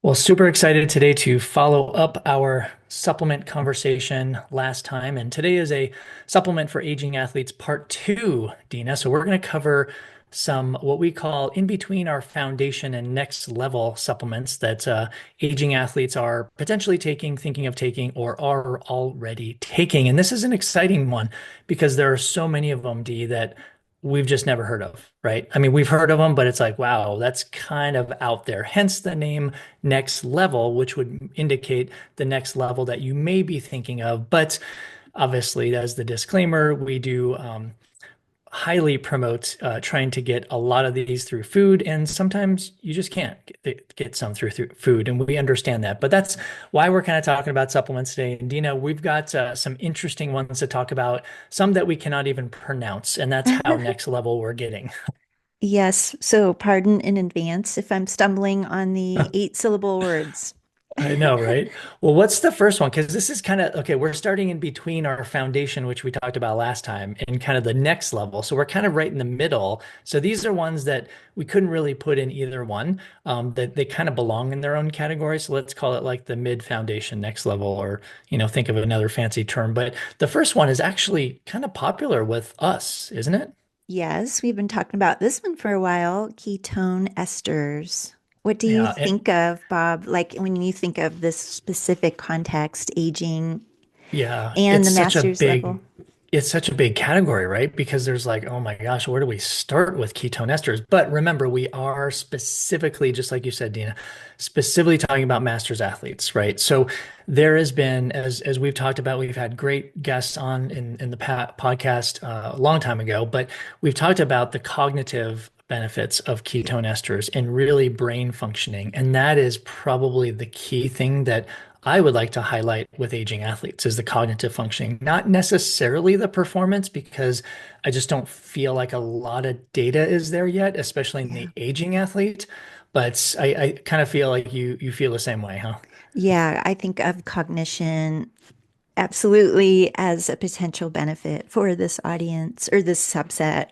Well, super excited today to follow up our supplement conversation last time. And today is a supplement for aging athletes part two, Dina. So we're going to cover some what we call in between our foundation and next level supplements that aging athletes are potentially taking, thinking of taking, or are already taking. And this is an exciting one because there are so many of them, Dee, that we've just never heard of, right? I mean, we've heard of them, but it's like, wow, that's kind of out there. Hence the name next level, which would indicate the next level that you may be thinking of. But obviously, as the disclaimer, we do highly promote trying to get a lot of these through food, and sometimes you just can't get some through food, and we understand that. But that's why we're kind of talking about supplements today. And Dina, we've got some interesting ones to talk about, some that we cannot even pronounce, and that's how next level we're getting. Yes, so pardon in advance if I'm stumbling on the eight-syllable words. I know, right? Well, what's the first one? Because this is kind of okay. We're starting in between our foundation, which we talked about last time, and kind of the next level. So we're kind of right in the middle. So these are ones that we couldn't really put in either one, that they kind of belong in their own category. So let's call it like the mid foundation next level, or, think of another fancy term. But the first one is actually kind of popular with us, isn't it? Yes, we've been talking about this one for a while, ketone esters. What do you Yeah. think of, Bob, like when you think of this specific context, aging Yeah, and the master's level? it's such a big category, right? Because there's like, oh my gosh, where do we start with ketone esters? But remember, we are specifically, just like you said, Dina, specifically talking about masters athletes, right? So there has been, as we've talked about, we've had great guests on in the podcast a long time ago, but we've talked about the cognitive benefits of ketone esters and really brain functioning. And that is probably the key thing that I would like to highlight with aging athletes is the cognitive functioning, not necessarily the performance, because I just don't feel like a lot of data is there yet, especially in Yeah. the aging athlete. But I kind of feel like you feel the same way, huh? Yeah, I think of cognition absolutely as a potential benefit for this audience or this subset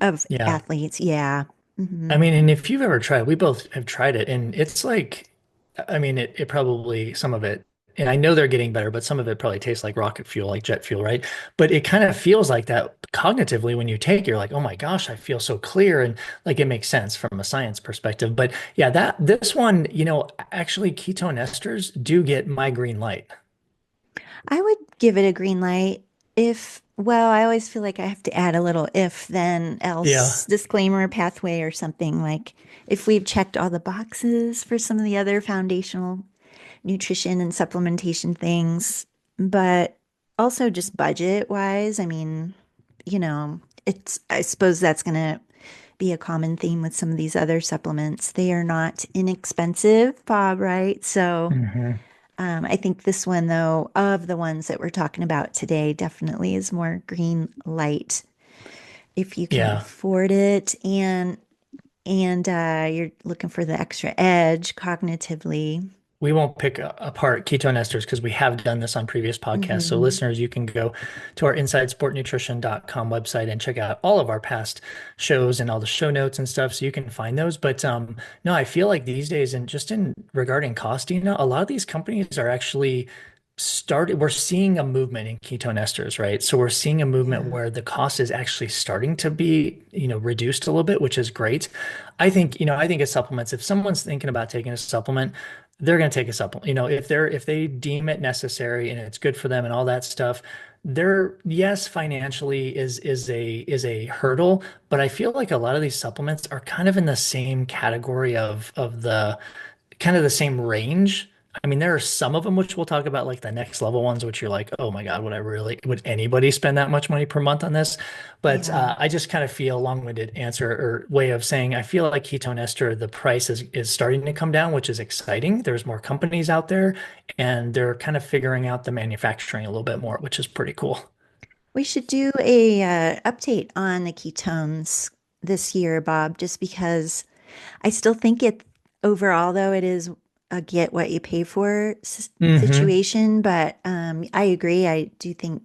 of Yeah. athletes. Yeah. Hmm. I mean, and if you've ever tried, we both have tried it, and it's like, I mean, it probably, some of it, and I know they're getting better, but some of it probably tastes like rocket fuel, like jet fuel, right? But it kind of feels like that cognitively when you take it, you're like, oh my gosh, I feel so clear. And like it makes sense from a science perspective. But yeah, this one, actually ketone esters do get my green light. I would give it a green light if, well, I always feel like I have to add a little if then Yeah. else disclaimer pathway or something like if we've checked all the boxes for some of the other foundational nutrition and supplementation things, but also just budget wise, I mean, I suppose that's going to be a common theme with some of these other supplements. They are not inexpensive, Bob, right? So, Hmm. I think this one, though, of the ones that we're talking about today, definitely is more green light if you can Yeah. afford it and you're looking for the extra edge cognitively. We won't pick apart ketone esters because we have done this on previous podcasts. So, Hmm. listeners, you can go to our insidesportnutrition.com website and check out all of our past shows and all the show notes and stuff. So you can find those. But no, I feel like these days, and just in regarding costing, a lot of these companies are actually we're seeing a movement in ketone esters, right? So we're seeing a movement Yeah. where the cost is actually starting to be, reduced a little bit, which is great. I think as supplements, if someone's thinking about taking a supplement, they're going to take a supplement. If they deem it necessary and it's good for them and all that stuff, yes, financially is a hurdle, but I feel like a lot of these supplements are kind of in the same category of the kind of the same range. I mean, there are some of them which we'll talk about, like the next level ones, which you're like, oh my God, would anybody spend that much money per month on this? But Yeah. I just kind of feel long-winded answer or way of saying I feel like ketone ester, the price is starting to come down, which is exciting. There's more companies out there, and they're kind of figuring out the manufacturing a little bit more, which is pretty cool. We should do a update on the ketones this year, Bob, just because I still think it overall, though, it is a get what you pay for Hmm. situation. But I agree. I do think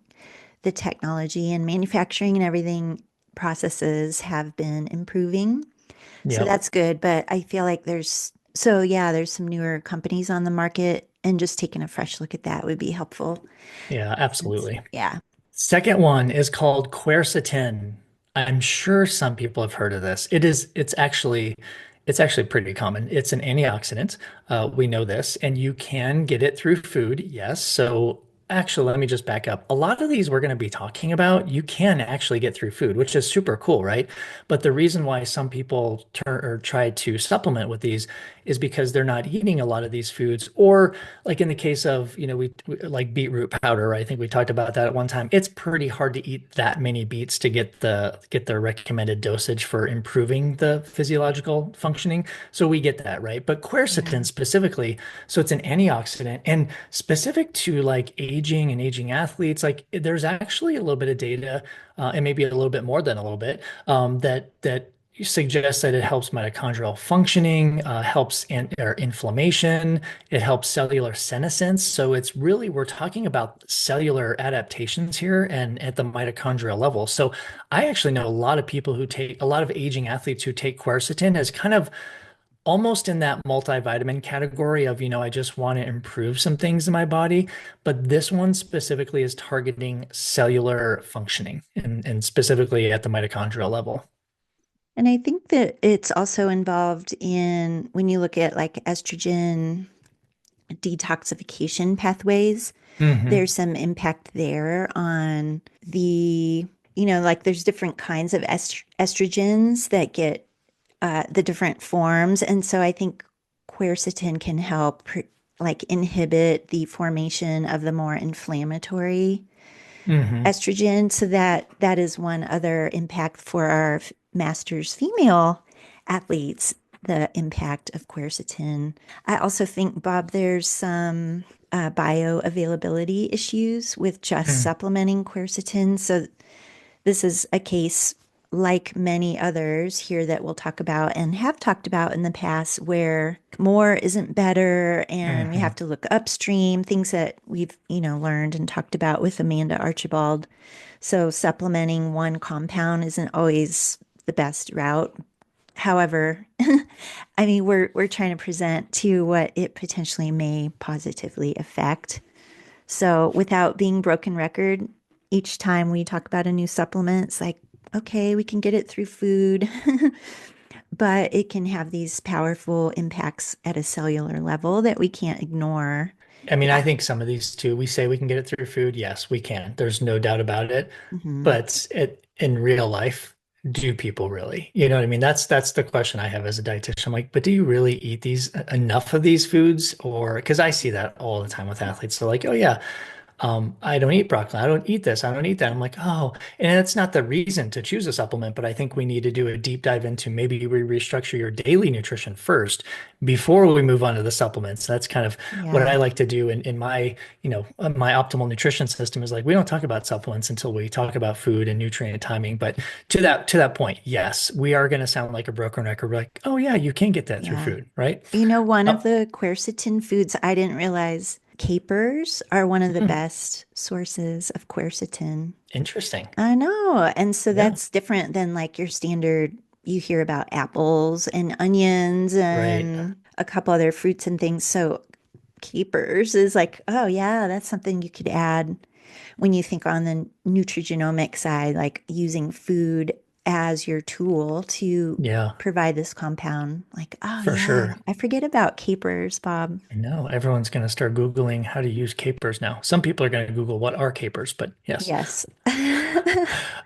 the technology and manufacturing and everything processes have been improving. So Yep. that's good. But I feel like there's So yeah, there's some newer companies on the market, and just taking a fresh look at that would be helpful. Yeah, absolutely. Yeah. Second one is called quercetin. I'm sure some people have heard of this. It's actually pretty common. It's an antioxidant. We know this, and you can get it through food. Yes. So actually, let me just back up. A lot of these we're going to be talking about, you can actually get through food, which is super cool, right? But the reason why some people turn or try to supplement with these is because they're not eating a lot of these foods, or like in the case of, we like beetroot powder, right? I think we talked about that at one time. It's pretty hard to eat that many beets to get the recommended dosage for improving the physiological functioning. So we get that, right? But quercetin Yeah. specifically, so it's an antioxidant and specific to like aging and aging athletes, like there's actually a little bit of data, and maybe a little bit more than a little bit, that suggests that it helps mitochondrial functioning, helps or inflammation, it helps cellular senescence. So it's really, we're talking about cellular adaptations here and at the mitochondrial level. So I actually know a lot of aging athletes who take quercetin as kind of almost in that multivitamin category of, I just want to improve some things in my body. But this one specifically is targeting cellular functioning and specifically at the mitochondrial level. And I think that it's also involved in when you look at like estrogen detoxification pathways, Hmm. there's some impact there on like there's different kinds of estrogens that get the different forms. And so I think quercetin can help like inhibit the formation of the more inflammatory Hmm. estrogen. So that is one other impact for our masters female athletes, the impact of quercetin. I also think, Bob, there's some bioavailability issues with just supplementing quercetin. So this is a case like many others here that we'll talk about and have talked about in the past where more isn't better and we Hmm. have to look upstream, things that we've, learned and talked about with Amanda Archibald. So supplementing one compound isn't always the best route. However, I mean, we're trying to present to what it potentially may positively affect. So without being broken record, each time we talk about a new supplement, it's like, okay, we can get it through food, but it can have these powerful impacts at a cellular level that we can't ignore. I mean, I Yeah. think some of these too, we say we can get it through food. Yes, we can. There's no doubt about it. Hmm. But in real life, do people really? You know what I mean? That's the question I have as a dietitian. I'm like, but do you really eat these enough of these foods? Or because I see that all the time with athletes. They're like, oh yeah, I don't eat broccoli. I don't eat this. I don't eat that. I'm like, oh, and it's not the reason to choose a supplement, but I think we need to do a deep dive into maybe we restructure your daily nutrition first before we move on to the supplements. That's kind of what Yeah. I like to do in my, my optimal nutrition system is like we don't talk about supplements until we talk about food and nutrient timing. But to that point, yes, we are going to sound like a broken record. We're like, oh yeah, you can get that through Yeah. food, right? One of Oh, the quercetin foods I didn't realize capers are one of the hmm, best sources of quercetin. interesting. I know. And so Yeah, that's different than like your standard, you hear about apples and onions right. and a couple other fruits and things. So capers is like, oh yeah, that's something you could add when you think on the nutrigenomic side, like using food as your tool to Yeah, provide this compound. Like, oh for yeah, sure. I forget about capers, Bob. I know everyone's going to start Googling how to use capers now. Some people are going to Google what are capers, but yes. Yes.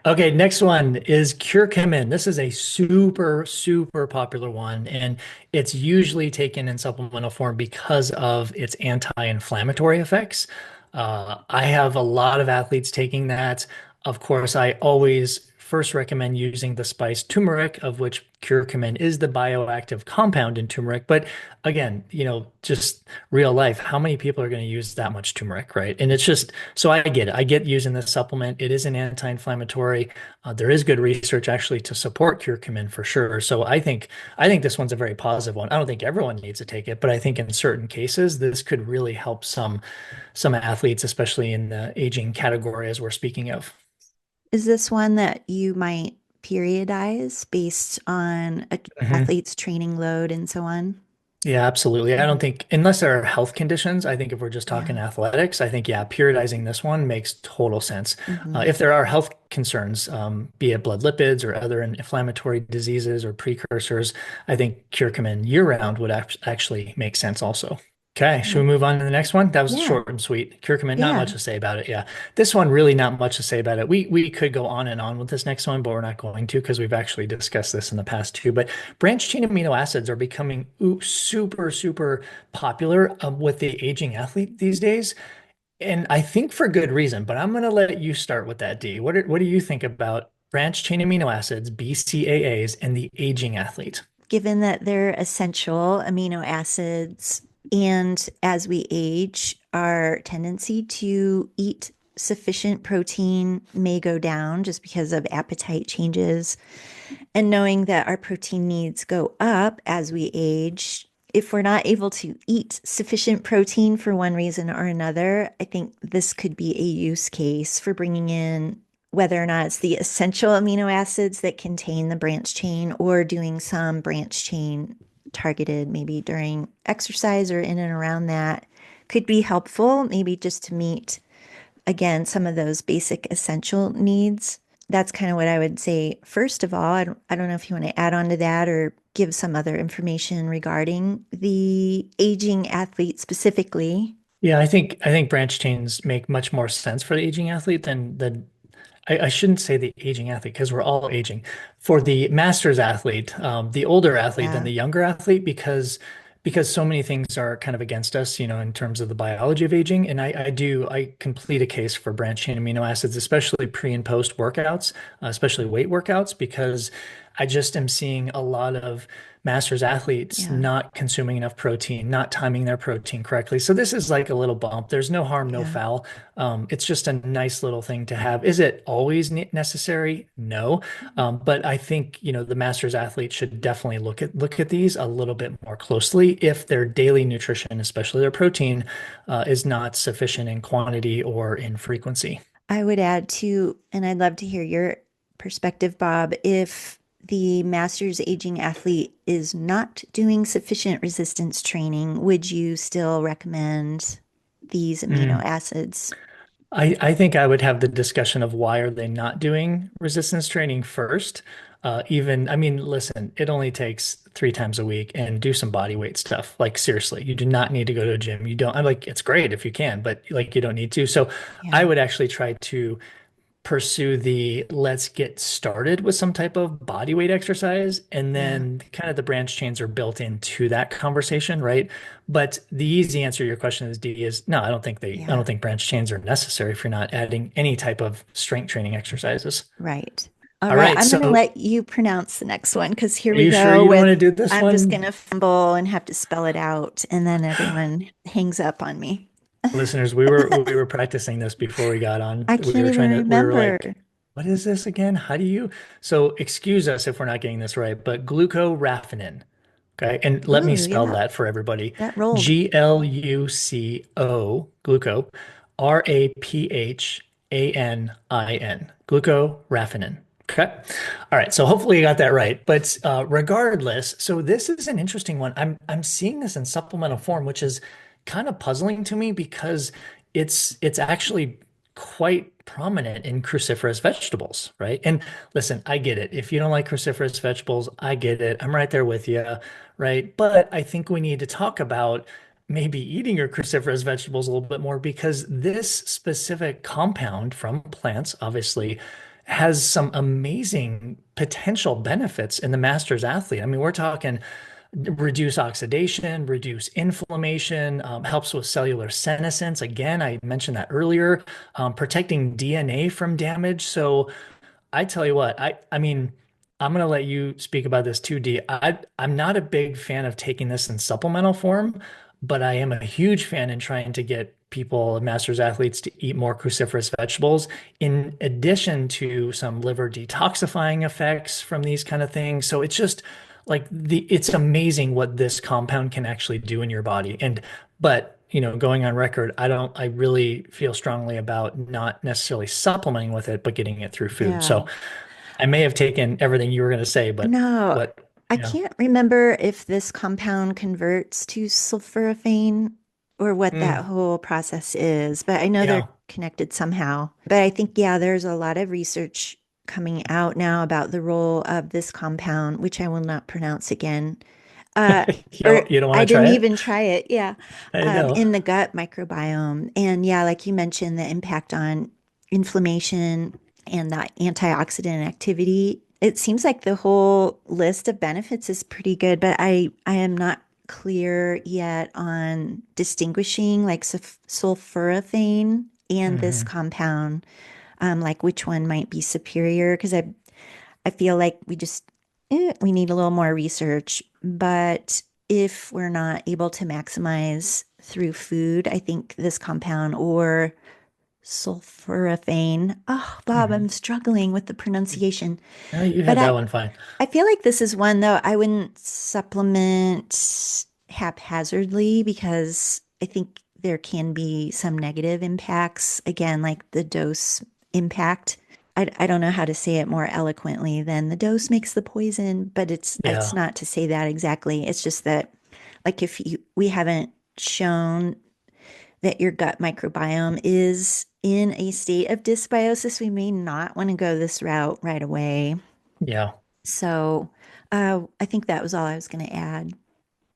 Okay, next one is curcumin. This is a super, super popular one, and it's usually taken in supplemental form because of its anti-inflammatory effects. I have a lot of athletes taking that. Of course, I always first recommend using the spice turmeric, of which curcumin is the bioactive compound in turmeric. But again, just real life, how many people are going to use that much turmeric, right? And it's just, so I get it. I get using this supplement. It is an anti-inflammatory. There is good research actually to support curcumin for sure. So I think this one's a very positive one. I don't think everyone needs to take it, but I think in certain cases, this could really help some athletes, especially in the aging category as we're speaking of. Is this one that you might periodize based on a Mhm. athlete's training load and so on? Yeah, absolutely. I don't Mhm. think, unless there are health conditions, I think if we're just talking Yeah. athletics, I think, yeah, periodizing this one makes total sense. Hmm. If there are health concerns, be it blood lipids or other inflammatory diseases or precursors, I think curcumin year round would actually make sense also. Okay, should we Okay. move on to the next one? That was Yeah. short and sweet. Curcumin, not much Yeah. to say about it. Yeah, this one really not much to say about it. We could go on and on with this next one, but we're not going to because we've actually discussed this in the past too. But branched chain amino acids are becoming super, super popular with the aging athlete these days. And I think for good reason, but I'm going to let you start with that, D. What do you think about branched chain amino acids, BCAAs, and the aging athlete? Given that they're essential amino acids, and as we age, our tendency to eat sufficient protein may go down just because of appetite changes. And knowing that our protein needs go up as we age, if we're not able to eat sufficient protein for one reason or another, I think this could be a use case for bringing in whether or not it's the essential amino acids that contain the branch chain or doing some branch chain targeted maybe during exercise or in and around that could be helpful, maybe just to meet again, some of those basic essential needs. That's kind of what I would say. First of all, I don't know if you want to add on to that or give some other information regarding the aging athlete specifically. Yeah, I think branch chains make much more sense for the aging athlete than I shouldn't say the aging athlete because we're all aging. For the masters athlete, the older athlete than Yeah, the younger athlete, because so many things are kind of against us, in terms of the biology of aging. And I complete a case for branched chain amino acids, especially pre and post workouts, especially weight workouts, because I just am seeing a lot of masters athletes yeah, not consuming enough protein, not timing their protein correctly. So this is like a little bump. There's no harm, no yeah, foul. It's just a nice little thing to have. Is it always necessary? No. But I think, the masters athlete should definitely look at these a little bit more closely if their daily nutrition, especially their protein, is not sufficient in quantity or in frequency. I would add to, and I'd love to hear your perspective, Bob, if the master's aging athlete is not doing sufficient resistance training, would you still recommend these amino Mm. acids? I think I would have the discussion of why are they not doing resistance training first. I mean, listen, it only takes 3 times a week and do some body weight stuff. Like seriously, you do not need to go to a gym. You don't, I'm like, it's great if you can, but like you don't need to. So I Yeah, would actually try to pursue the let's get started with some type of body weight exercise. And yeah, then kind of the branch chains are built into that conversation, right? But the easy answer to your question is D is no, I yeah. don't think branch chains are necessary if you're not adding any type of strength training exercises. Right. All All right. right. I'm going to So let you pronounce the next one because here are we you sure go you don't want to with do this I'm just going one? to fumble and have to spell it out, and then everyone hangs up on me. Listeners, we were practicing this before we got on. I can't even We were like, remember. what is this again? How do you? So excuse us if we're not getting this right, but glucoraphanin. Okay. And let me Ooh, spell yeah, that for everybody. that rolled. Gluco, Raphanin, glucoraphanin. Okay. All right. So hopefully you got that right. But regardless, so this is an interesting one. I'm seeing this in supplemental form, which is kind of puzzling to me because it's actually quite prominent in cruciferous vegetables, right? And listen, I get it. If you don't like cruciferous vegetables, I get it. I'm right there with you, right? But I think we need to talk about maybe eating your cruciferous vegetables a little bit more because this specific compound from plants, obviously, has some amazing potential benefits in the master's athlete. I mean, we're talking reduce oxidation, reduce inflammation, helps with cellular senescence. Again, I mentioned that earlier, protecting DNA from damage. So I tell you what, I mean, I'm gonna let you speak about this too, D. I'm not a big fan of taking this in supplemental form, but I am a huge fan in trying to get people, masters athletes, to eat more cruciferous vegetables, in addition to some liver detoxifying effects from these kind of things. So it's just like it's amazing what this compound can actually do in your body. But going on record, I really feel strongly about not necessarily supplementing with it, but getting it through food. Yeah. So I may have taken everything you were going to say, but No, what? I Yeah. can't remember if this compound converts to sulforaphane or what that Mm, whole process is, but I know they're yeah. connected somehow. But I think, yeah, there's a lot of research coming out now about the role of this compound, which I will not pronounce again. Uh, or You don't want I to try didn't it? even try it. Yeah. I know. In the gut microbiome. And yeah, like you mentioned, the impact on inflammation and that antioxidant activity. It seems like the whole list of benefits is pretty good, but I am not clear yet on distinguishing like sulforaphane and this Hmm. compound, like which one might be superior because I feel like we need a little more research, but if we're not able to maximize through food, I think this compound or sulforaphane. Oh, Bob, Hmm. I'm struggling with the pronunciation. No, you But had that one fine. I feel like this is one though I wouldn't supplement haphazardly because I think there can be some negative impacts. Again, like the dose impact. I don't know how to say it more eloquently than the dose makes the poison, but it's Yeah. not to say that exactly. It's just that like if you we haven't shown that your gut microbiome is in a state of dysbiosis, we may not want to go this route right away. Yeah. So I think that was all I was going to add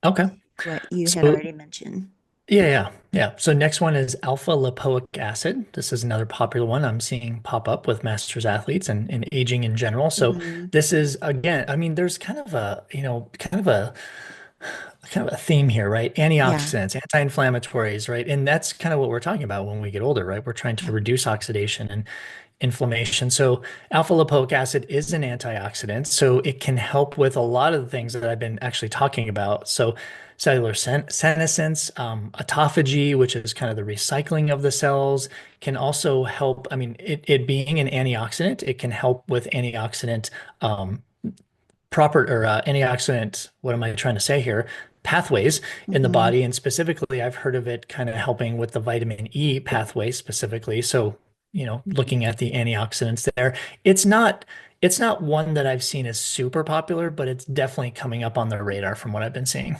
Okay. to what you had So already mentioned. yeah. So next one is alpha lipoic acid. This is another popular one I'm seeing pop up with masters athletes and aging in general. So Hmm. this is again, I mean, there's kind of a, kind of a theme here, right? Yeah, Antioxidants, anti-inflammatories, right? And that's kind of what we're talking about when we get older, right? We're trying to yeah. reduce oxidation and inflammation. So alpha lipoic acid is an antioxidant, so it can help with a lot of the things that I've been actually talking about. So cellular senescence, autophagy, which is kind of the recycling of the cells, can also help. I mean, it being an antioxidant, it can help with antioxidant um, proper or antioxidant, what am I trying to say here? Pathways in the Hmm. body. And specifically, I've heard of it kind of helping with the vitamin E pathway specifically. So, looking at the antioxidants there, it's not it's not one that I've seen as super popular, but it's definitely coming up on the radar from what I've been seeing.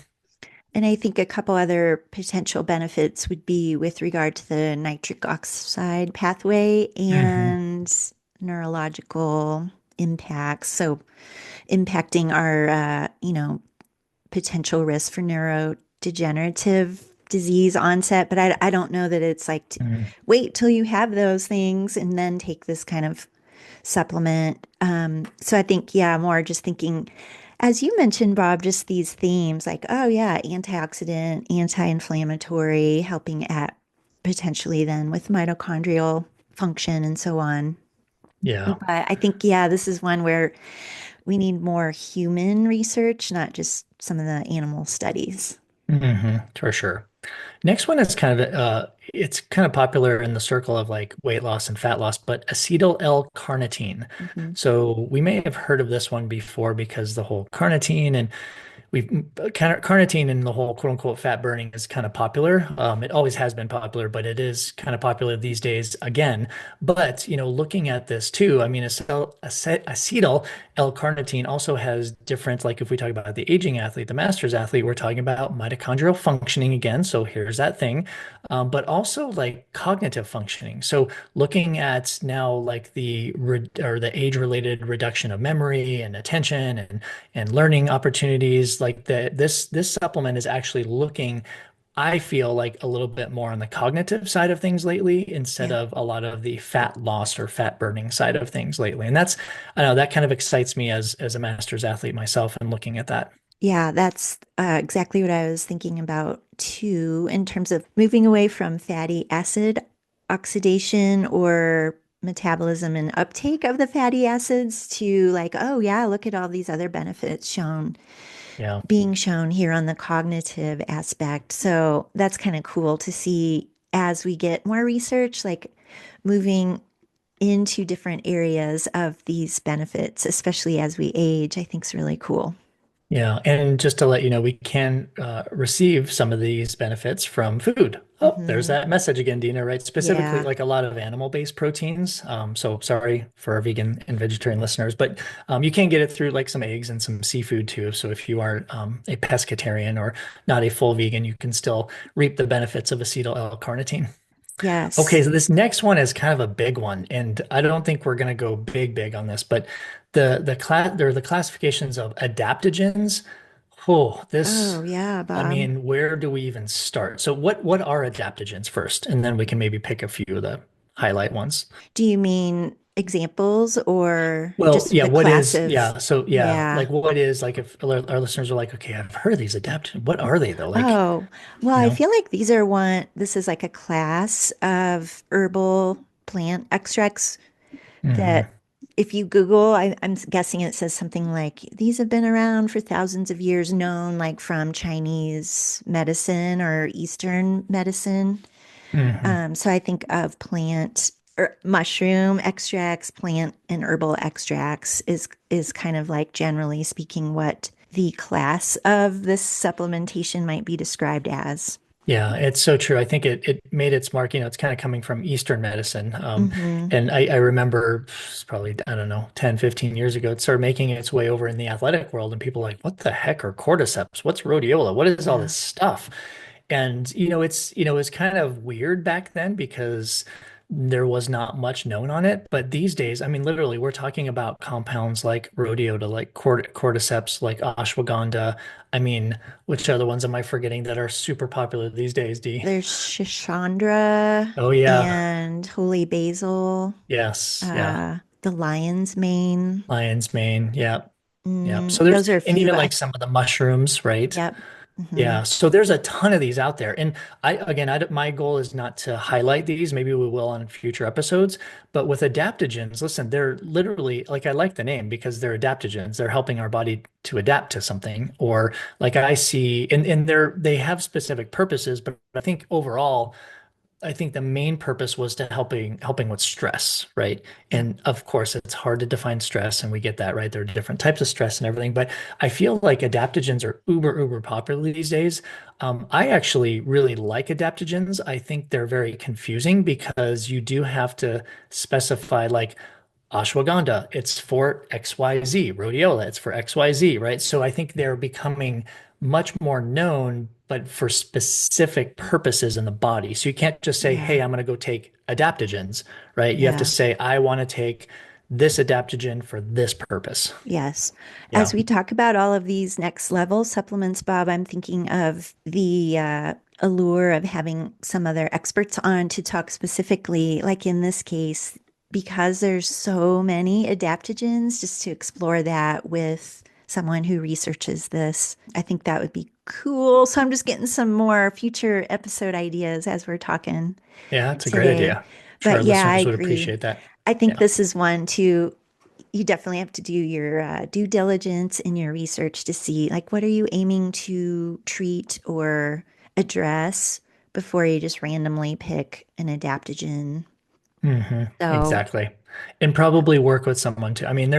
And I think a couple other potential benefits would be with regard to the nitric oxide pathway Hmm. and neurological impacts. So impacting our, potential risk for neurodegenerative disease onset. But I don't know that it's like Hmm. wait till you have those things and then take this kind of supplement. So I think, yeah, more just thinking, as you mentioned, Bob, just these themes like, oh, yeah, antioxidant, anti inflammatory, helping at potentially then with mitochondrial function and so on. Yeah. But I think, yeah, this is one where we need more human research, not just some of the animal studies. For sure. Next one is kind of it's kind of popular in the circle of like weight loss and fat loss, but acetyl L-carnitine. Hmm. So we may have heard of this one before because the whole carnitine and we've kind of carnitine and the whole quote unquote fat burning is kind of popular. It always has been popular, but it is kind of popular these days again. But looking at this too, I mean, acetyl L-carnitine also has different, like if we talk about the aging athlete, the masters athlete, we're talking about mitochondrial functioning again. So here's that thing, but also like cognitive functioning. So looking at now like or the age-related reduction of memory and attention and learning opportunities like this supplement is actually looking, I feel like a little bit more on the cognitive side of things lately instead Yeah. of a lot of the fat loss or fat burning side of things lately. And that's, I know that kind of excites me as a master's athlete myself and looking at that. Yeah, that's exactly what I was thinking about too, in terms of moving away from fatty acid oxidation or metabolism and uptake of the fatty acids to like, oh yeah, look at all these other benefits Yeah. being shown here on the cognitive aspect. So that's kind of cool to see as we get more research, like moving into different areas of these benefits, especially as we age, I think is really cool. Yeah, and just to let you know, we can receive some of these benefits from food. Oh, there's Hmm. that message again, Dina, right? Specifically, Yeah. like a lot of animal-based proteins. So sorry for our vegan and vegetarian listeners, but you can get it through like some eggs and some seafood too. So if you are a pescatarian or not a full vegan, you can still reap the benefits of acetyl L-carnitine. Okay, Yes. so this next one is kind of a big one, and I don't think we're going to go big on this, but the classifications of adaptogens. Oh, this, Oh, yeah, I Bob. mean, where do we even start? So what are adaptogens first, and then we can maybe pick a few of the highlight ones. Do you mean examples or Well, just yeah, the what class is, of, yeah, so yeah, yeah. like what is like if our listeners are like, okay, I've heard of these adaptogens. What are they though? Like, Oh, well, you I know? feel like this is like a class of herbal plant extracts Hmm. that if you Google, I'm guessing it says something like these have been around for thousands of years, known like from Chinese medicine or Eastern medicine. Hmm. So I think of plant or mushroom extracts, plant and herbal extracts is kind of like generally speaking what the class of this supplementation might be described as. Yeah, it's so true. I think it made its mark, it's kind of coming from Eastern medicine. Hmm. And I remember it's probably, I don't know, 10, 15 years ago, it started making its way over in the athletic world and people are like, what the heck are cordyceps? What's rhodiola? What is all Yeah. this stuff? And it's kind of weird back then because there was not much known on it. But these days, I mean, literally, we're talking about compounds like rhodiola, like cordyceps, like ashwagandha. I mean, which other ones am I forgetting that are super popular these days, D? There's Shishandra Oh yeah. and Holy Basil, Yes. Yeah. the lion's mane. Lion's mane. Yeah. Yeah. So there's, Those are a and few. even like some of the mushrooms, right? Yep. Hmm. Yeah, so there's a ton of these out there. And my goal is not to highlight these. Maybe we will on future episodes. But with adaptogens, listen, they're literally like I like the name because they're adaptogens. They're helping our body to adapt to something. Or like I see, and they have specific purposes, but I think overall, I think the main purpose was to helping with stress, right? Yep. And of course, it's hard to define stress, and we get that, right? There are different types of stress and everything, but I feel like adaptogens are uber popular these days. I actually really like adaptogens. I think they're very confusing because you do have to specify like ashwagandha, it's for XYZ, rhodiola, it's for XYZ, right? So I think they're becoming much more known, but for specific purposes in the body. So you can't just say, Yeah. hey, I'm going to go take adaptogens, right? You have to Yeah. say, I want to take this adaptogen for this purpose. Yes. As Yeah. we talk about all of these next level supplements, Bob, I'm thinking of the allure of having some other experts on to talk specifically, like in this case, because there's so many adaptogens, just to explore that with someone who researches this. I think that would be cool. So I'm just getting some more future episode ideas as we're talking Yeah, that's a great today. idea. Sure, But our yeah, I listeners would agree. appreciate that. I think Yeah. this is one too you definitely have to do your due diligence in your research to see like what are you aiming to treat or address before you just randomly pick an adaptogen. So, Exactly. And probably work with someone too. I mean,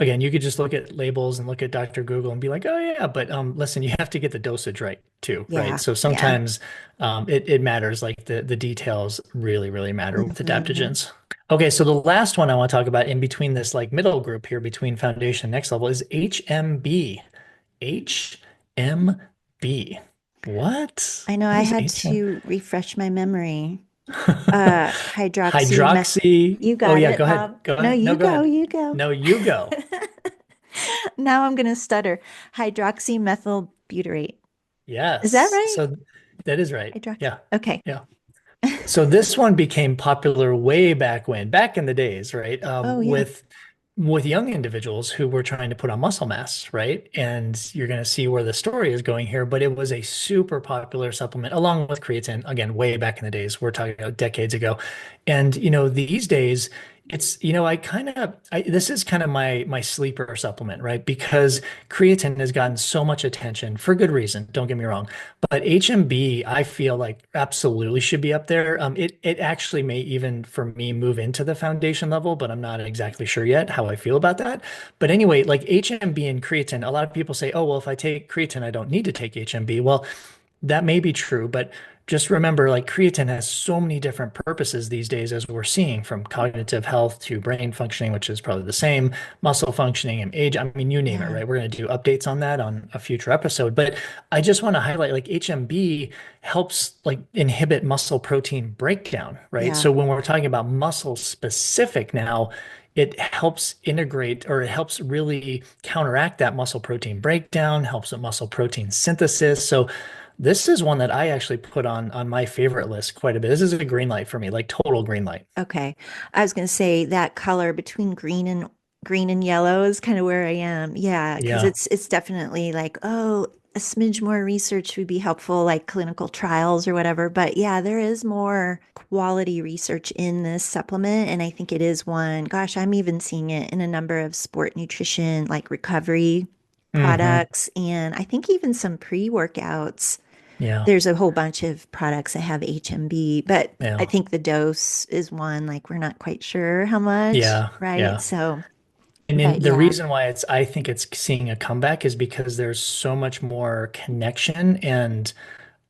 again, you could just look at labels and look at Dr. Google and be like, oh yeah, but listen, you have to get the dosage right too, right? yeah, So yeah. sometimes it matters, like the details really matter with Hmm. adaptogens. Okay, so the last one I want to talk about in between this like middle group here between foundation and next level is HMB. HMB. What? I know What I is had HM? to refresh my memory. Hydroxy meth. Hydroxy. You Oh got yeah, it, go ahead. Bob. Go No, ahead. No, you go go, ahead. you go. No, you go. Now I'm gonna stutter. Hydroxymethylbutyrate. Is that Yes. right? So that is right. Hydroxy. Yeah. Okay. Yeah. So this one became popular way back in the days, right? Oh yeah. With young individuals who were trying to put on muscle mass, right? And you're going to see where the story is going here, but it was a super popular supplement along with creatine, again, way back in the days. We're talking about decades ago. And these days It's, this is kind of my sleeper supplement, right? Because creatine has gotten so much attention for good reason, don't get me wrong. But HMB, I feel like absolutely should be up there. It actually may even for me move into the foundation level, but I'm not exactly sure yet how I feel about that. But anyway, like HMB and creatine, a lot of people say, oh, well, if I take creatine, I don't need to take HMB. Well, that may be true, but just remember, like creatine has so many different purposes these days, as we're seeing, from cognitive health to brain functioning, which is probably the same, muscle functioning and age. I mean, you name it, Yeah. right? We're going to do updates on that on a future episode. But I just want to highlight like HMB helps like inhibit muscle protein breakdown, right? Yeah. So when we're talking about muscle specific now, it helps integrate or it helps really counteract that muscle protein breakdown, helps with muscle protein synthesis. So this is one that I actually put on my favorite list quite a bit. This is a green light for me, like total green light. Okay. I was going to say that color between green and yellow is kind of where I am. Yeah, because Yeah. it's definitely like, oh, a smidge more research would be helpful, like clinical trials or whatever. But yeah, there is more quality research in this supplement, and I think it is one. Gosh, I'm even seeing it in a number of sport nutrition, like recovery Hmm. products, and I think even some pre-workouts. Yeah. There's a whole bunch of products that have HMB, but I Yeah. think the dose is one, like we're not quite sure how much, Yeah. right? Yeah. So, And but then the yeah. reason why I think it's seeing a comeback is because there's so much more connection and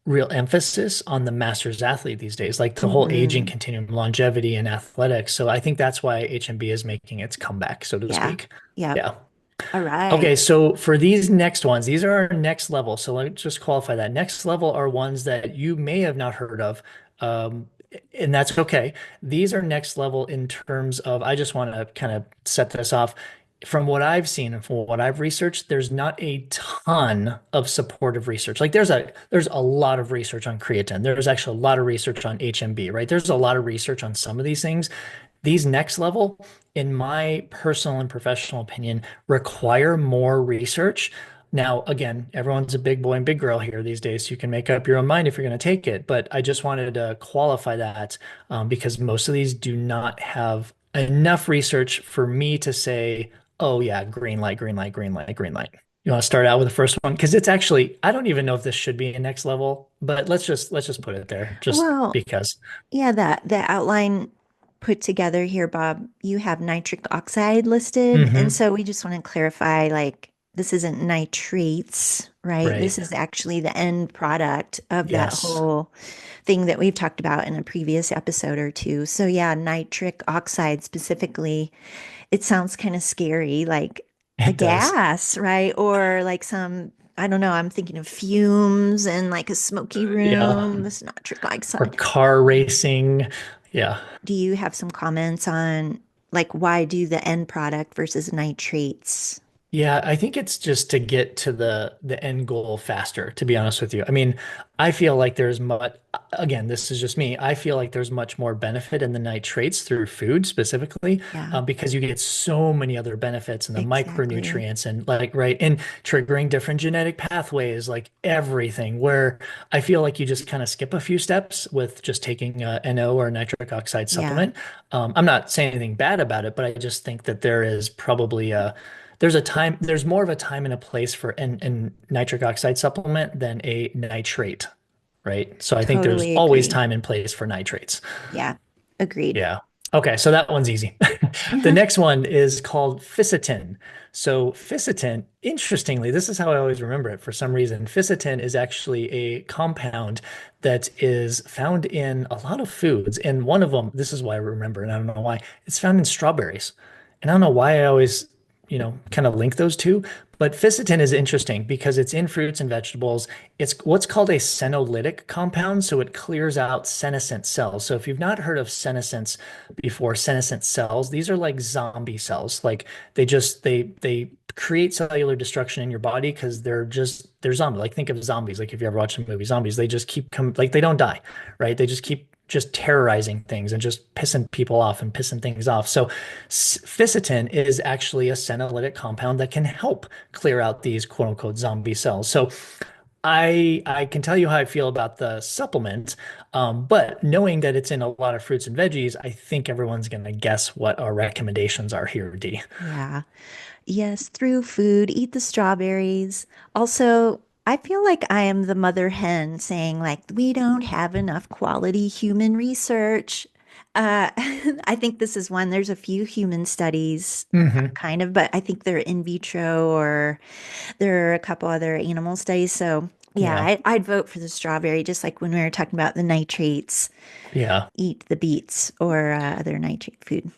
real emphasis on the masters athlete these days, like the whole aging Hmm. continuum, longevity and athletics. So I think that's why HMB is making its comeback, so to Yeah. speak. Yep. Yeah. All right. Okay, so for these next ones, these are our next level. So let me just qualify that. Next level are ones that you may have not heard of, um, and that's okay. These are next level in terms of, I just want to kind of set this off. From what I've seen and from what I've researched, there's not a ton of supportive research. Like there's a lot of research on creatine. There's actually a lot of research on HMB, right? There's a lot of research on some of these things. These next level, in my personal and professional opinion, require more research. Now, again, everyone's a big boy and big girl here these days. So you can make up your own mind if you're going to take it. But I just wanted to qualify that because most of these do not have enough research for me to say, oh, yeah, green light, green light, green light, green light. You want to start out with the first one? Because it's actually, I don't even know if this should be a next level, but let's just put it there just Well, because. yeah, that the outline put together here, Bob, you have nitric oxide listed. And Hmm. so we just want to clarify, like, this isn't nitrates, right? Right. This is actually the end product of that Yes. whole thing that we've talked about in a previous episode or two. So yeah, nitric oxide specifically, it sounds kind of scary, like a It does. gas, right? Or like some, I don't know, I'm thinking of fumes and like a smoky Yeah. room, this nitric Or oxide. car racing. Yeah. Do you have some comments on like why do the end product versus nitrates? Yeah, I think it's just to get to the end goal faster, to be honest with you. I mean, I feel like there's much, again, this is just me. I feel like there's much more benefit in the nitrates through food specifically, Yeah, because you get so many other benefits and the exactly. micronutrients and like, right, and triggering different genetic pathways, like everything, where I feel like you just kind of skip a few steps with just taking a NO or nitric oxide Yeah, supplement. I'm not saying anything bad about it, but I just think that there is probably there's more of a time and a place for an nitric oxide supplement than a nitrate, right? So I think there's totally always agree. time and place for nitrates. Yeah, agreed. Yeah. Okay, so that one's easy. The next one is called Ficitin. So Ficitin, interestingly, this is how I always remember it for some reason. Ficitin is actually a compound that is found in a lot of foods. And one of them, this is why I remember, and I don't know why, it's found in strawberries. And I don't know why I always, kind of link those two. But Ficitin is interesting because it's in fruits and vegetables. It's what's called a senolytic compound, so it clears out senescent cells. So if you've not heard of senescence before, senescent cells, these are like zombie cells. Like they create cellular destruction in your body because they're zombies. Like think of zombies. Like if you ever watch the movie Zombies, they just keep come like they don't die, right? They just keep just terrorizing things and just pissing people off and pissing things off. So Ficitin is actually a senolytic compound that can help clear out these quote unquote zombie cells. So I can tell you how I feel about the supplement, but knowing that it's in a lot of fruits and veggies, I think everyone's going to guess what our recommendations are here, D. Yeah. Yes, through food, eat the strawberries. Also, I feel like I am the mother hen saying, like, we don't have enough quality human research. I think this is one, there's a few human studies, Hmm. kind of, but I think they're in vitro or there are a couple other animal studies. So, yeah, Yeah. I'd vote for the strawberry, just like when we were talking about the nitrates, Yeah. eat the beets or other nitrate food.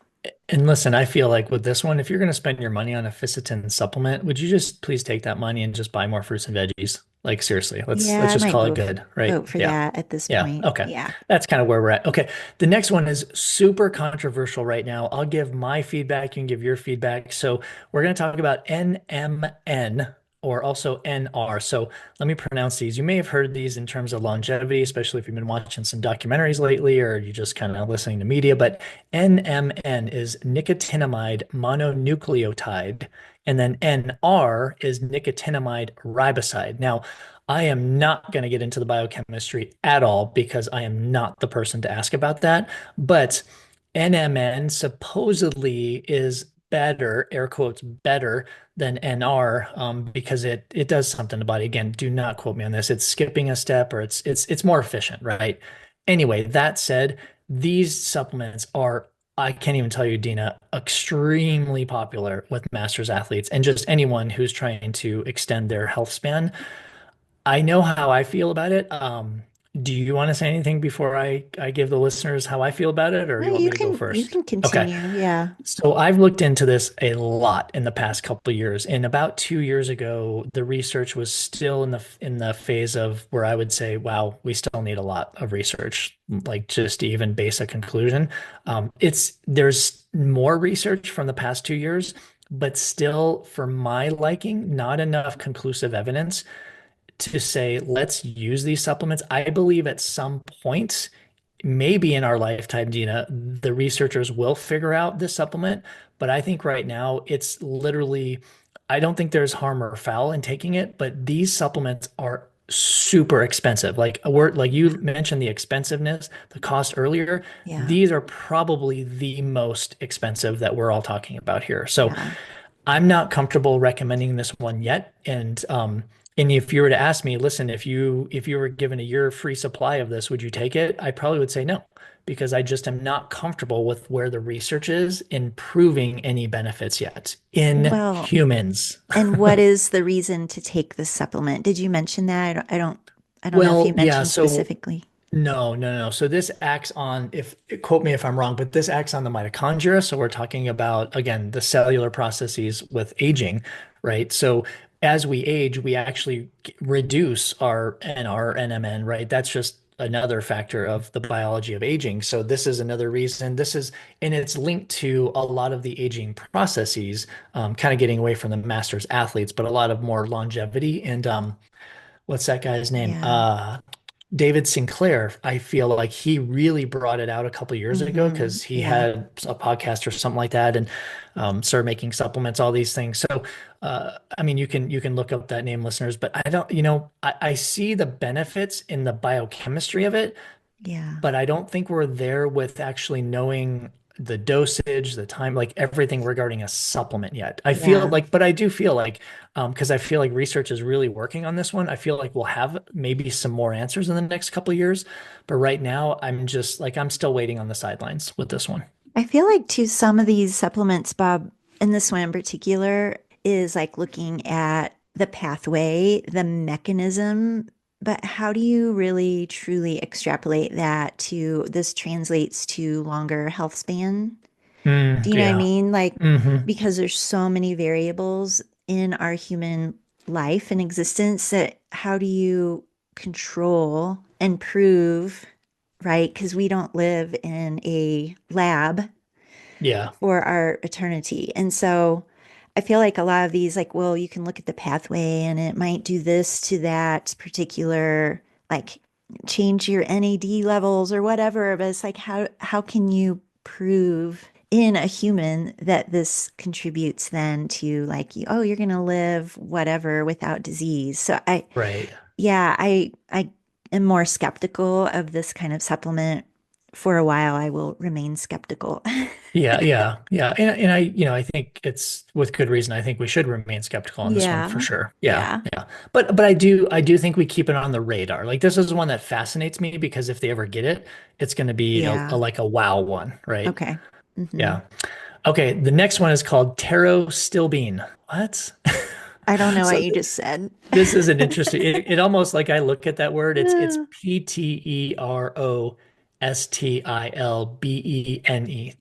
And listen, I feel like with this one, if you're going to spend your money on a ficitin supplement, would you just please take that money and just buy more fruits and veggies? Like seriously, let's Yeah, I just might call it good, right? vote for Yeah. that at this Yeah. point. Okay. Yeah. That's kind of where we're at. Okay. The next one is super controversial right now. I'll give my feedback, you can give your feedback. So we're going to talk about NMN or also NR. So let me pronounce these. You may have heard these in terms of longevity, especially if you've been watching some documentaries lately or you just kind of listening to media, but NMN is nicotinamide mononucleotide, and then NR is nicotinamide riboside. Now, I am not going to get into the biochemistry at all because I am not the person to ask about that. But NMN supposedly is better, air quotes, better than NR because it does something to the body. Again, do not quote me on this. It's skipping a step or it's more efficient, right? Anyway, that said, these supplements are, I can't even tell you, Dina, extremely popular with masters athletes and just anyone who's trying to extend their health span. I know how I feel about it. Do you want to say anything before I give the listeners how I feel about it, or No, you want me to go you first? can Okay. continue. Yeah. So I've looked into this a lot in the past couple of years, and about 2 years ago, the research was still in the phase of where I would say, "Wow, we still need a lot of research, like just to even base a conclusion." It's there's more research from the past 2 years, but still, for my liking, not enough conclusive evidence to say, let's use these supplements. I believe at some point, maybe in our lifetime, Dina, the researchers will figure out this supplement. But I think right now it's literally, I don't think there's harm or foul in taking it, but these supplements are super expensive. Like a word, like you Yeah. mentioned the expensiveness, the cost earlier. Yeah. These are probably the most expensive that we're all talking about here. So Yeah. I'm not comfortable recommending this one yet. And if you were to ask me, listen, if you were given a year free supply of this, would you take it? I probably would say no, because I just am not comfortable with where the research is in proving any benefits yet in Well, humans. and what is the reason to take this supplement? Did you mention that? I don't know if you Well, yeah, mentioned so specifically. no, no, no. So this acts on, if quote me if I'm wrong, but this acts on the mitochondria. So we're talking about, again, the cellular processes with aging, right? So as we age, we actually reduce our NR, NMN, right? That's just another factor of the biology of aging. So this is another reason. And it's linked to a lot of the aging processes, kind of getting away from the masters athletes, but a lot of more longevity. And what's that guy's name? Yeah. David Sinclair, I feel like he really brought it out a couple years ago because he Yeah. had a podcast or something like that and started making supplements, all these things. So, I mean, you can look up that name, listeners, but I don't, I see the benefits in the biochemistry of it, Yeah. but I don't think we're there with actually knowing the dosage, the time, like everything regarding a supplement yet. I feel Yeah. like, but I do feel like, because I feel like research is really working on this one. I feel like we'll have maybe some more answers in the next couple of years. But right now, I'm just like, I'm still waiting on the sidelines with this one. I feel like too some of these supplements, Bob, and this one in particular, is like looking at the pathway, the mechanism, but how do you really truly extrapolate that to this translates to longer health span? Do you know what I Yeah. mean? Like, Hmm. because there's so many variables in our human life and existence that how do you control and prove, right? Because we don't live in a lab Yeah. for our eternity. And so I feel like a lot of these, like, well, you can look at the pathway and it might do this to that particular, like, change your NAD levels or whatever. But it's like, how can you prove in a human that this contributes then to like, oh, you're going to live whatever without disease. So Right. yeah, I am more skeptical of this kind of supplement. For a while, I will remain skeptical. Yeah, yeah, yeah. And I think it's with good reason. I think we should remain skeptical on this one for Yeah. sure. Yeah, Yeah. yeah. But I do think we keep it on the radar. Like this is one that fascinates me because if they ever get it, it's going to be a Yeah. like a wow one, right? Okay. Hmm. Yeah. Okay, the next one is called taro stillbean. What? I don't know what So you just said. this is an interesting. It almost like I look at that word. It's Yeah. Pterostilbene.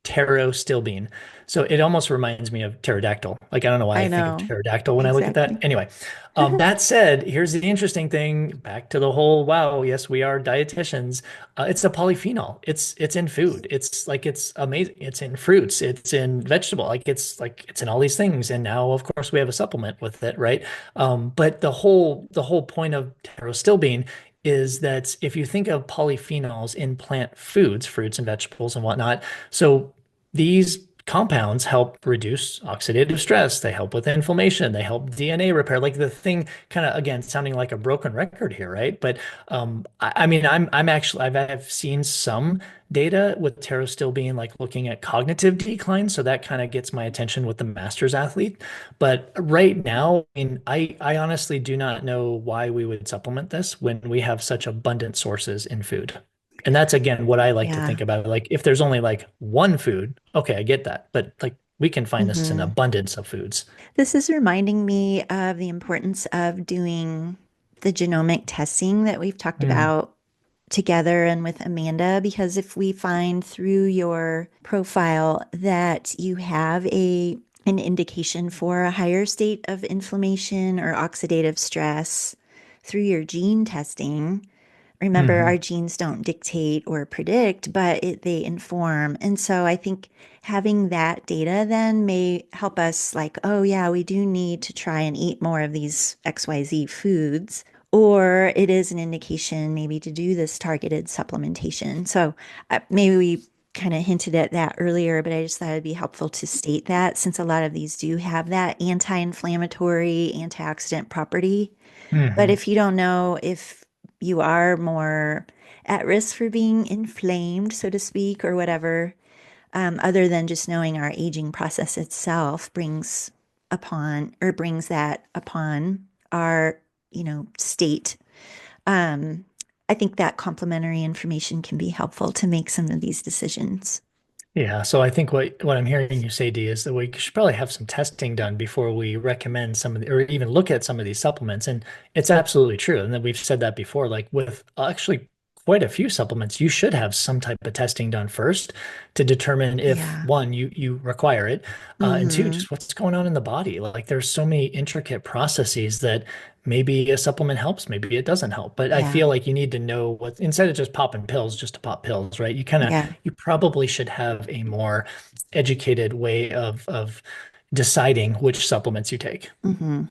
Taro stillbean. So it almost reminds me of pterodactyl. Like I don't know why I I think of know. pterodactyl when I look at that. Exactly. Anyway, that said, here's the interesting thing. Back to the whole. Wow, yes, we are dietitians. It's a polyphenol. It's in food. It's amazing. It's in fruits. It's in vegetable. It's in all these things. And now, of course, we have a supplement with it, right? But the whole point of taro stillbean is that if you think of polyphenols in plant foods, fruits and vegetables and whatnot, so these compounds help reduce oxidative stress. They help with inflammation. They help DNA repair. Like the thing, kind of again, sounding like a broken record here, right? But I mean, I'm actually I've seen some data with Taro still being like looking at cognitive decline, so that kind of gets my attention with the masters athlete. But right now, I mean, I honestly do not know why we would supplement this when we have such abundant sources in food. And that's again what I like to Yeah. think about. Like if there's only like one food, okay, I get that. But like we can find this in Hmm. abundance of foods. This is reminding me of the importance of doing the genomic testing that we've talked Mm, about together and with Amanda, because if we find through your profile that you have a an indication for a higher state of inflammation or oxidative stress through your gene testing, remember hmm. our genes don't dictate or predict, but they inform. And so I think having that data then may help us like, oh yeah, we do need to try and eat more of these XYZ foods. Or it is an indication maybe to do this targeted supplementation. So maybe we kind of hinted at that earlier, but I just thought it'd be helpful to state that since a lot of these do have that anti-inflammatory, antioxidant property. But Hmm. if you don't know if you are more at risk for being inflamed, so to speak, or whatever, other than just knowing our aging process itself brings that upon our, state. Um, I think that complementary information can be helpful to make some of these decisions. Yeah, so I think what I'm hearing you say, Dee, is that we should probably have some testing done before we recommend some of the, or even look at some of these supplements. And it's absolutely true. And then we've said that before, like with actually quite a few supplements, you should have some type of testing done first to determine if Yeah. one, you require it, and two, Mm-hmm. just what's going on in the body. Like there's so many intricate processes that maybe a supplement helps, maybe it doesn't help. But I Yeah. feel like you need to know what, instead of just popping pills just to pop pills, right? Yeah. You probably should have a more educated way of deciding which supplements you take. Mm-hmm.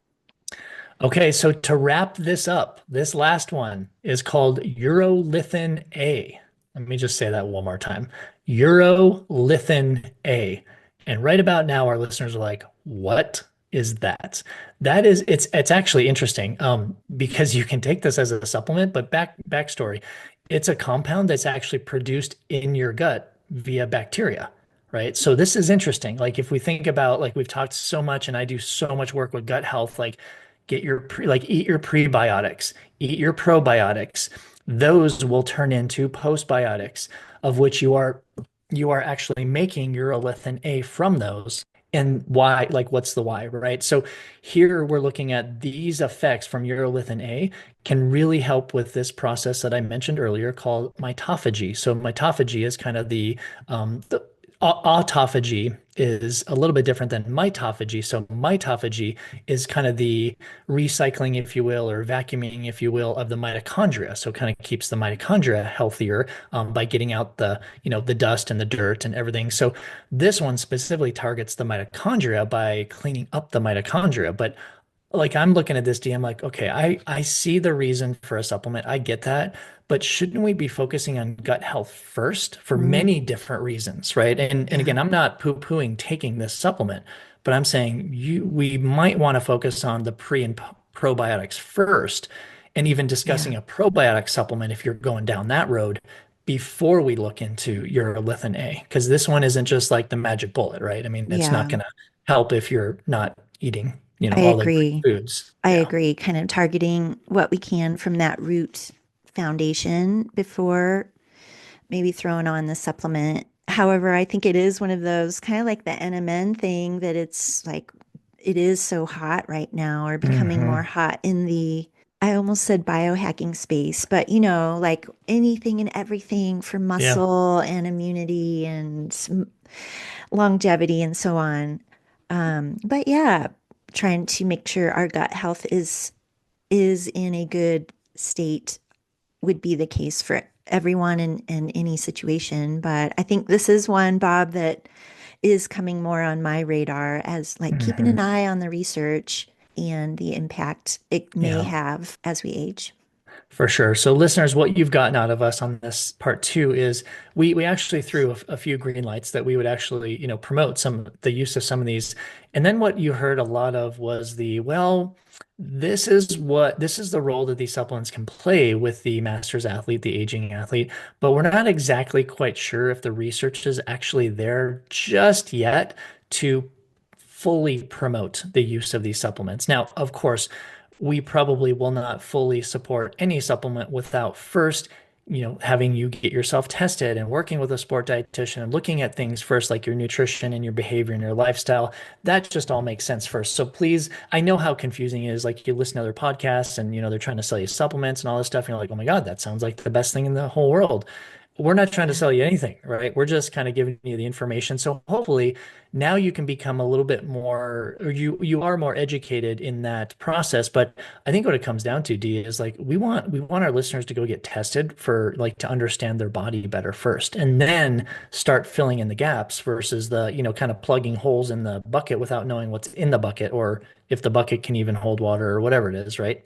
Okay, so to wrap this up, this last one is called urolithin A. Let me just say that one more time. Urolithin A. And right about now, our listeners are like, what is that? It's actually interesting because you can take this as a supplement, but backstory, it's a compound that's actually produced in your gut via bacteria, right? So this is interesting. Like if we think about like we've talked so much and I do so much work with gut health, like eat your prebiotics, eat your probiotics. Those will turn into postbiotics, of which you are actually making urolithin A from those. And why, like, what's the why, right? So here we're looking at these effects from urolithin A can really help with this process that I mentioned earlier called mitophagy. So mitophagy is kind of the autophagy is a little bit different than mitophagy. So mitophagy is kind of the recycling, if you will, or vacuuming, if you will, of the mitochondria. So it kind of keeps the mitochondria healthier by getting out the dust and the dirt and everything. So this one specifically targets the mitochondria by cleaning up the mitochondria. But like I'm looking at this DM like, okay, I see the reason for a supplement. I get that, but shouldn't we be focusing on gut health first for Mm, many different reasons, right? And yeah. again, I'm not poo-pooing taking this supplement, but I'm saying we might want to focus on the pre and probiotics first, and even Yeah. discussing a probiotic supplement if you're going down that road before we look into your lithin A, because this one isn't just like the magic bullet, right? I mean, it's not Yeah. going to help if you're not eating, I all the great agree. foods. I Yeah. agree. Kind of targeting what we can from that root foundation before maybe throwing on the supplement. However, I think it is one of those kind of like the NMN thing that it's like it is so hot right now or becoming more Hmm. hot in the I almost said biohacking space, but like anything and everything for Yeah. muscle and immunity and longevity and so on. But yeah, trying to make sure our gut health is in a good state would be the case for everyone in any situation. But I think this is one, Bob, that is coming more on my radar as like keeping Hmm. an eye on the research and the impact it may Yeah. have as we age. For sure. So, listeners, what you've gotten out of us on this part two is we actually threw a few green lights that we would actually, promote the use of some of these. And then what you heard a lot of was well, this is the role that these supplements can play with the masters athlete, the aging athlete, but we're not exactly quite sure if the research is actually there just yet to fully promote the use of these supplements. Now, of course, we probably will not fully support any supplement without first, having you get yourself tested and working with a sport dietitian and looking at things first, like your nutrition and your behavior and your lifestyle. That just all makes sense first. So please, I know how confusing it is. Like you listen to other podcasts and, they're trying to sell you supplements and all this stuff. And you're like, oh my God, that sounds like the best thing in the whole world. We're not trying to Yeah. sell you anything, right? We're just kind of giving you the information. So hopefully now you can become a little bit more, or you are more educated in that process. But I think what it comes down to, D, is like we want our listeners to go get tested for like to understand their body better first, and then start filling in the gaps versus the, kind of plugging holes in the bucket without knowing what's in the bucket or if the bucket can even hold water or whatever it is, right?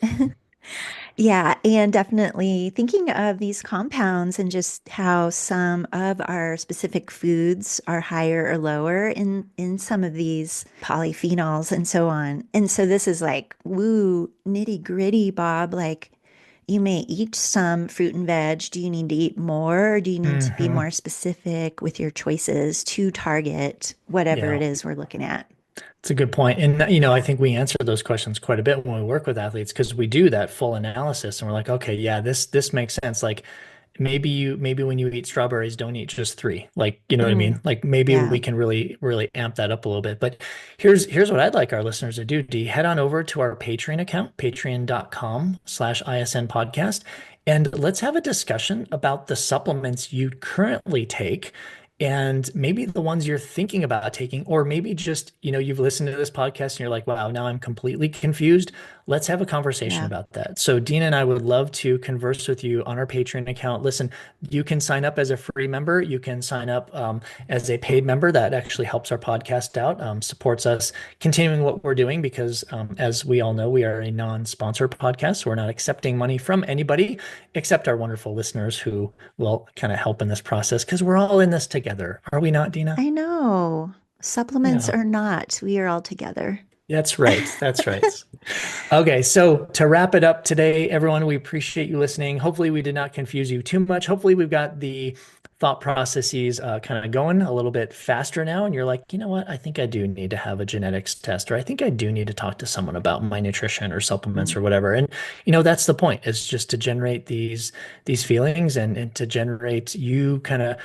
Yeah, and definitely thinking of these compounds and just how some of our specific foods are higher or lower in some of these polyphenols and so on. And so this is like woo, nitty-gritty, Bob. Like you may eat some fruit and veg. Do you need to eat more or do you need to be Hmm. more specific with your choices to target whatever it Yeah. is we're looking at? It's a good point. And, I think we answer those questions quite a bit when we work with athletes because we do that full analysis and we're like, okay, yeah, this makes sense. Like maybe when you eat strawberries, don't eat just three. Like, you know what I Mm, mean? Like maybe yeah. we can really, really amp that up a little bit. But here's what I'd like our listeners to do, D. Head on over to our Patreon account, patreon.com/ISN podcast. And let's have a discussion about the supplements you currently take and maybe the ones you're thinking about taking, or maybe just, you've listened to this podcast and you're like, wow, now I'm completely confused. Let's have a conversation Yeah. about that. So Dina and I would love to converse with you on our Patreon account. Listen, you can sign up as a free member. You can sign up as a paid member. That actually helps our podcast out, supports us continuing what we're doing because, as we all know, we are a non-sponsor podcast. So we're not accepting money from anybody except our wonderful listeners who will kind of help in this process because we're all in this together. Are we not, Dina? I know. Supplements Yeah, or not, we are all together. that's right. That's right. Okay, so to wrap it up today, everyone, we appreciate you listening. Hopefully, we did not confuse you too much. Hopefully, we've got the thought processes kind of going a little bit faster now. And you're like, you know what? I think I do need to have a genetics test, or I think I do need to talk to someone about my nutrition or supplements Mm, or whatever. And that's the point, is just to generate these feelings and to generate you kind of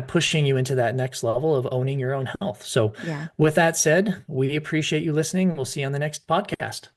pushing you into that next level of owning your own health. So yeah. with that said, we appreciate you listening. We'll see you on the next podcast.